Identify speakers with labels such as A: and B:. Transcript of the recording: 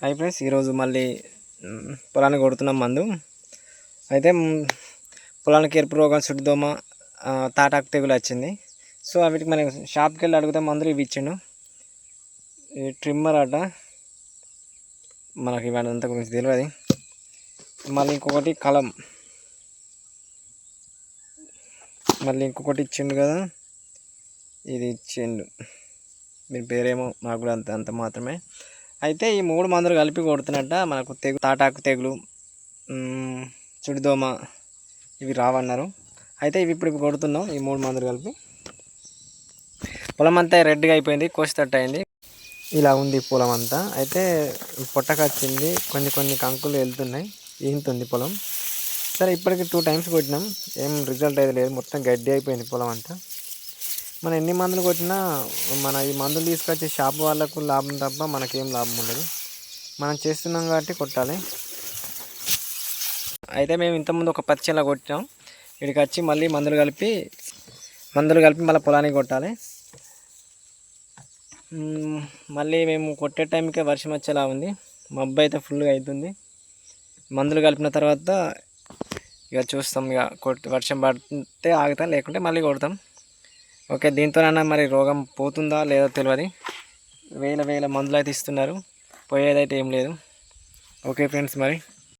A: Hi friends, ఈరోజు మళ్ళీ పొలానికి కొడుతున్నాం మందు. అయితే పొలానికి ఎరుపు రోగం, సుడిదోమ, తాటాకు తెగులు వచ్చింది. సో వీటికి మనం షాప్కి వెళ్ళి అడిగితే మందులు ఇవి ఇచ్చిండు. ఈ ట్రిమ్మర్ అట, మనకి ఇవాళంతా గురించి తెలియదు. మళ్ళీ ఇంకొకటి కలం, మళ్ళీ ఇంకొకటి ఇచ్చిండు కదా, ఇది ఇచ్చిండు. దీని పేరేమో నాకు కూడా అంత మాత్రమే. అయితే ఈ 3 మందులు కలిపి కొడుతున్నట్ట మనకు తాటాకు తెగులు, చుడిదోమ ఇవి రావన్నారు. అయితే ఇవి ఇప్పుడు కొడుతున్నాం. ఈ 3 మందులు కలిపి పొలం అంతా రెడ్గా అయిపోయింది, కోసితట్టు అయింది. ఇలా ఉంది పొలం అంతా. అయితే పొట్టకొచ్చింది, కొన్ని కంకులు వెళ్తున్నాయి, ఈంతుంది పొలం. సరే, ఇప్పటికి 2 టైమ్స్ కొట్టినాం, ఏం రిజల్ట్ అయితే లేదు. మొత్తం గడ్డి అయిపోయింది పొలం అంతా. మనం ఎన్ని మందులు కొట్టినా మన ఈ మందులు తీసుకొచ్చి షాప్ వాళ్ళకు లాభం తప్ప మనకేం లాభం ఉండదు. మనం చేస్తున్నాం కాబట్టి కొట్టాలి. అయితే మేము ఇంతకుముందు ఒక పచ్చలా కొట్టాం. ఇక్కడికి వచ్చి మళ్ళీ మందులు కలిపి మళ్ళీ పొలానికి కొట్టాలి. మళ్ళీ మేము కొట్టే టైంకే వర్షం వచ్చేలా ఉంది. మబ్బు అయితే ఫుల్గా అవుతుంది. మందులు కలిపిన తర్వాత ఇక చూస్తాం, ఇక వర్షం పడితే ఆగుతాం, లేకుంటే మళ్ళీ కొడతాం. ఓకే, దీంతోనైనా మరి రోగం పోతుందా లేదో తెలియదు. వేల మందులు అయితే ఇస్తున్నారు, పోయేదైతే ఏం లేదు. ఓకే ఫ్రెండ్స్, మరి